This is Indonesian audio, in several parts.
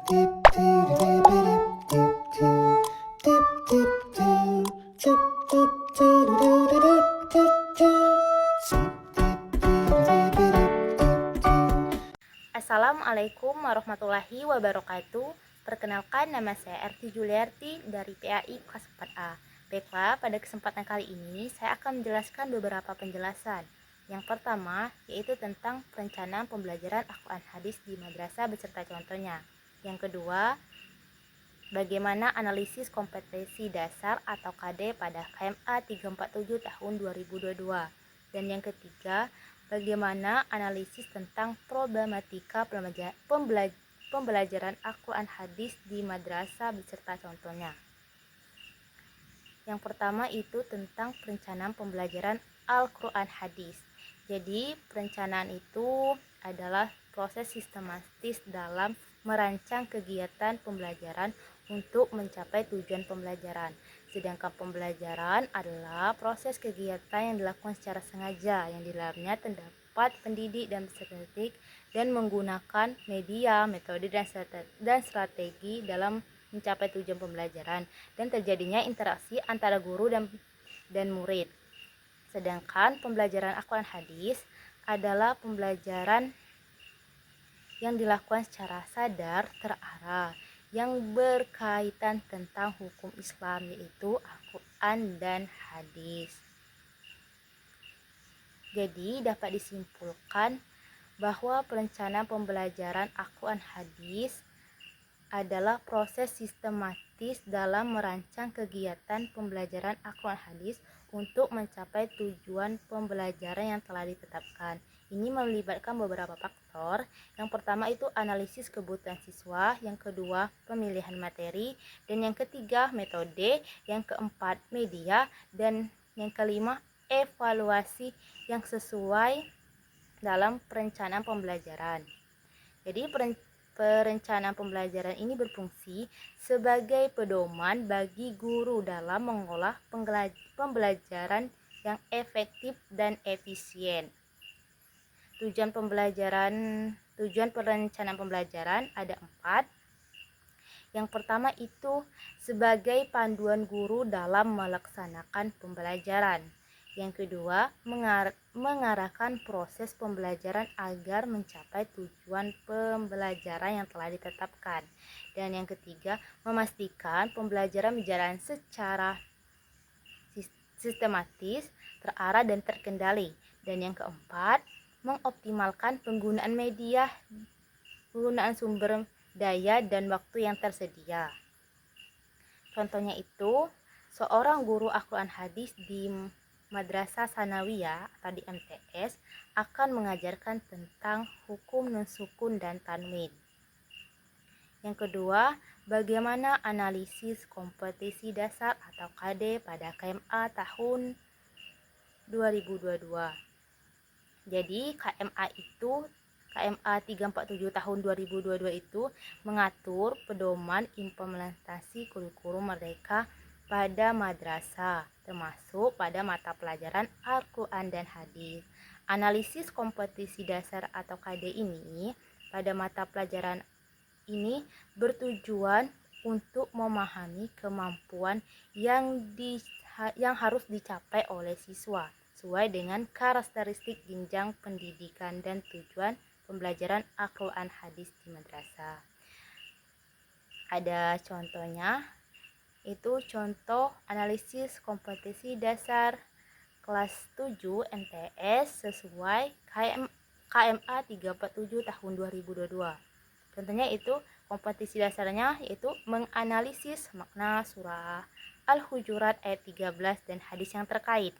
Assalamualaikum warahmatullahi wabarakatuh. Perkenalkan, nama saya Erti Juliarti dari PAI kelas 4A. Baiklah, pada kesempatan kali ini saya akan menjelaskan beberapa penjelasan. Yang pertama yaitu tentang perencanaan pembelajaran Al-Quran Hadis di madrasah beserta contohnya. Yang kedua, bagaimana analisis kompetensi dasar atau KD pada KMA 347 tahun 2022. Dan yang ketiga, bagaimana analisis tentang problematika pembelajaran Al-Quran Hadis di madrasah beserta contohnya. Yang pertama itu tentang perencanaan pembelajaran Al-Quran Hadis. Jadi perencanaan itu adalah proses sistematis dalam merancang kegiatan pembelajaran untuk mencapai tujuan pembelajaran. Sedangkan pembelajaran adalah proses kegiatan yang dilakukan secara sengaja, yang di dalamnya terdapat pendidik dan peserta didik dan menggunakan media, metode dan strategi dalam mencapai tujuan pembelajaran dan terjadinya interaksi antara guru dan murid. Sedangkan pembelajaran Al-Quran Hadis adalah pembelajaran yang dilakukan secara sadar, terarah, yang berkaitan tentang hukum Islam, yaitu Al-Quran dan Hadis. Jadi dapat disimpulkan bahwa perencanaan pembelajaran Al-Quran Hadis adalah proses sistematis dalam merancang kegiatan pembelajaran Al-Quran Hadis untuk mencapai tujuan pembelajaran yang telah ditetapkan. Ini melibatkan beberapa faktor. Yang pertama itu analisis kebutuhan siswa, yang kedua pemilihan materi, dan yang ketiga metode, yang keempat media, dan yang kelima evaluasi yang sesuai dalam perencanaan pembelajaran. Jadi perencanaan pembelajaran ini berfungsi sebagai pedoman bagi guru dalam mengolah pembelajaran yang efektif dan efisien. Tujuan perencanaan pembelajaran ada 4. Yang pertama itu sebagai panduan guru dalam melaksanakan pembelajaran. Yang kedua, mengarahkan proses pembelajaran agar mencapai tujuan pembelajaran yang telah ditetapkan. Dan yang ketiga, memastikan pembelajaran berjalan secara sistematis, terarah dan terkendali. Dan yang keempat, mengoptimalkan penggunaan media, penggunaan sumber daya dan waktu yang tersedia. Contohnya itu, seorang guru Al-Quran Hadis di Madrasah Sanawiyah atau di MTS akan mengajarkan tentang hukum nun sukun dan tanwin. Yang kedua, bagaimana analisis kompetisi dasar atau KD pada KMA tahun 2022. Jadi KMA 347 tahun 2022 itu mengatur pedoman implementasi kurikulum merdeka pada madrasah, termasuk pada mata pelajaran Al-Quran dan Hadis. Analisis kompetisi dasar atau KD ini pada mata pelajaran ini bertujuan untuk memahami kemampuan yang harus dicapai oleh siswa sesuai dengan karakteristik jenjang pendidikan dan tujuan pembelajaran Al-Quran Hadis di madrasah. Ada contohnya, itu contoh analisis kompetisi dasar kelas 7 MTS sesuai KMA 347 tahun 2022. Contohnya itu kompetisi dasarnya yaitu menganalisis makna surah Al-Hujurat ayat 13 dan hadis yang terkait.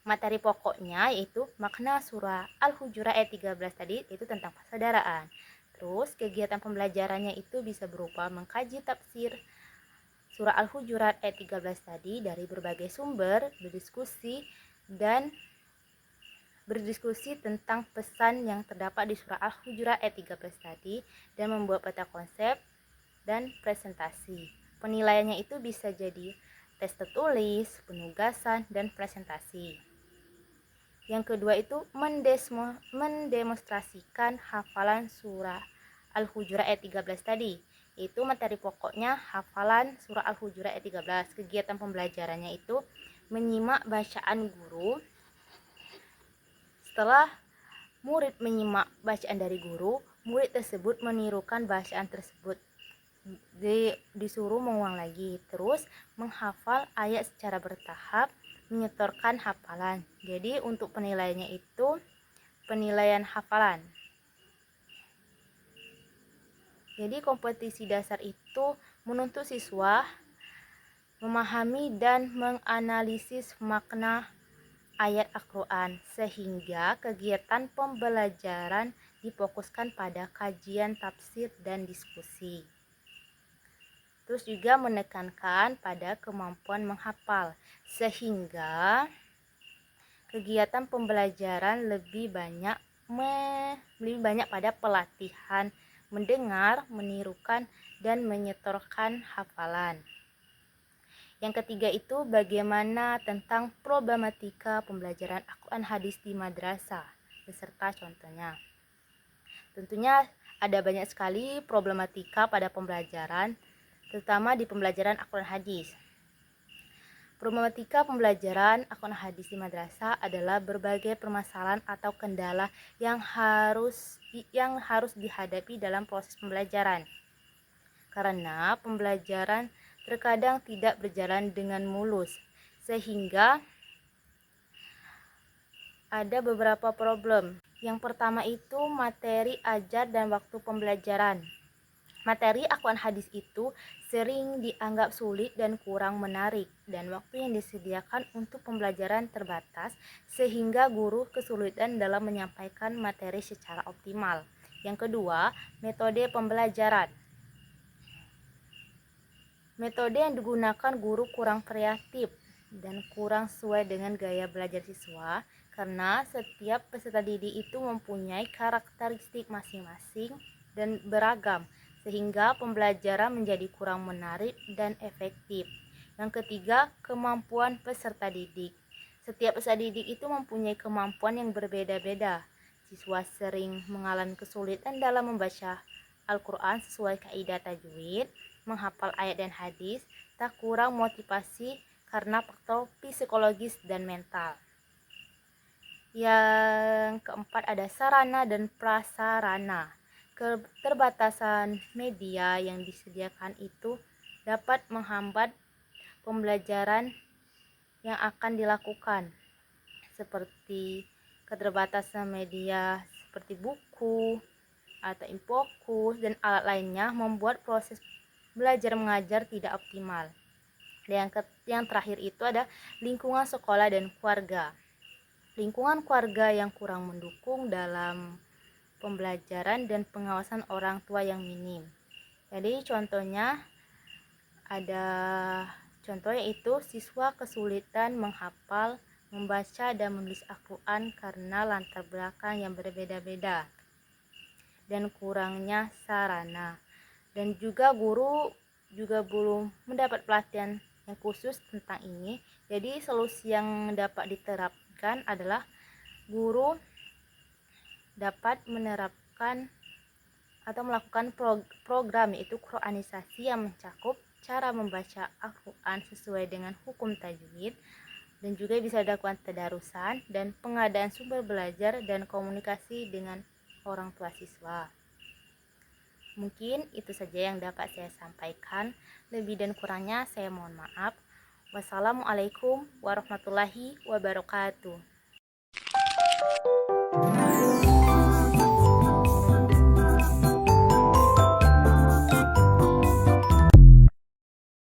Materi pokoknya yaitu makna surah Al-Hujurat ayat 13 tadi itu tentang persaudaraan. Terus kegiatan pembelajarannya itu bisa berupa mengkaji tafsir surah Al-Hujurat ayat 13 tadi dari berbagai sumber, berdiskusi tentang pesan yang terdapat di surah Al-Hujurat ayat 13 tadi dan membuat peta konsep dan presentasi. Penilaiannya itu bisa jadi tes tertulis, penugasan, dan presentasi. Yang kedua itu mendemonstrasikan hafalan surah Al-Hujurat ayat 13 tadi. Itu materi pokoknya hafalan surah Al-Hujurat ayat 13. Kegiatan pembelajarannya itu menyimak bacaan guru. Setelah murid menyimak bacaan dari guru, murid tersebut menirukan bacaan tersebut. Disuruh mengulang lagi, terus menghafal ayat secara bertahap, menyetorkan hafalan. Jadi untuk penilaiannya itu penilaian hafalan. Jadi kompetisi dasar itu menuntut siswa memahami dan menganalisis makna ayat Al-Quran, sehingga kegiatan pembelajaran difokuskan pada kajian tafsir dan diskusi. Terus juga menekankan pada kemampuan menghafal, sehingga kegiatan pembelajaran lebih banyak pada pelatihan mendengar, menirukan, dan menyetorkan hafalan. Yang ketiga itu bagaimana tentang problematika pembelajaran Al-Quran hadis di madrasah beserta contohnya. Tentunya ada banyak sekali problematika pada pembelajaran, terutama di pembelajaran Al-Quran hadis. Problematika pembelajaran Al-Quran hadis di madrasah adalah berbagai permasalahan atau kendala yang harus dihadapi dalam proses pembelajaran. Karena pembelajaran terkadang tidak berjalan dengan mulus, sehingga ada beberapa problem. Yang pertama itu materi ajar dan waktu pembelajaran. Materi Al-Quran hadis itu sering dianggap sulit dan kurang menarik, dan waktu yang disediakan untuk pembelajaran terbatas, sehingga guru kesulitan dalam menyampaikan materi secara optimal. Yang kedua, metode pembelajaran. Metode yang digunakan guru kurang kreatif dan kurang sesuai dengan gaya belajar siswa, karena setiap peserta didik itu mempunyai karakteristik masing-masing dan beragam, sehingga pembelajaran menjadi kurang menarik dan efektif. Yang ketiga, kemampuan peserta didik. Setiap peserta didik itu mempunyai kemampuan yang berbeda-beda. Siswa sering mengalami kesulitan dalam membaca Al-Quran sesuai kaidah tajwid, menghafal ayat dan hadis, tak kurang motivasi karena faktor psikologis dan mental. Yang keempat ada sarana dan prasarana. Keterbatasan media yang disediakan itu dapat menghambat pembelajaran yang akan dilakukan, seperti keterbatasan media seperti buku atau infokus dan alat lainnya membuat proses belajar mengajar tidak optimal. Dan yang terakhir itu ada lingkungan sekolah dan keluarga. Lingkungan keluarga yang kurang mendukung dalam pembelajaran dan pengawasan orang tua yang minim. Jadi contohnya yaitu siswa kesulitan menghafal, membaca dan menulis Al-Quran karena latar belakang yang berbeda-beda dan kurangnya sarana. Dan juga guru juga belum mendapat pelatihan yang khusus tentang ini. Jadi solusi yang dapat diterapkan adalah guru dapat menerapkan atau melakukan program yaitu Quranisasi yang mencakup cara membaca Al-Quran sesuai dengan hukum tajwid, dan juga bisa dilakukan tadarusan dan pengadaan sumber belajar dan komunikasi dengan orang tua siswa. Mungkin itu saja yang dapat saya sampaikan. Lebih dan kurangnya saya mohon maaf. Wassalamualaikum warahmatullahi wabarakatuh.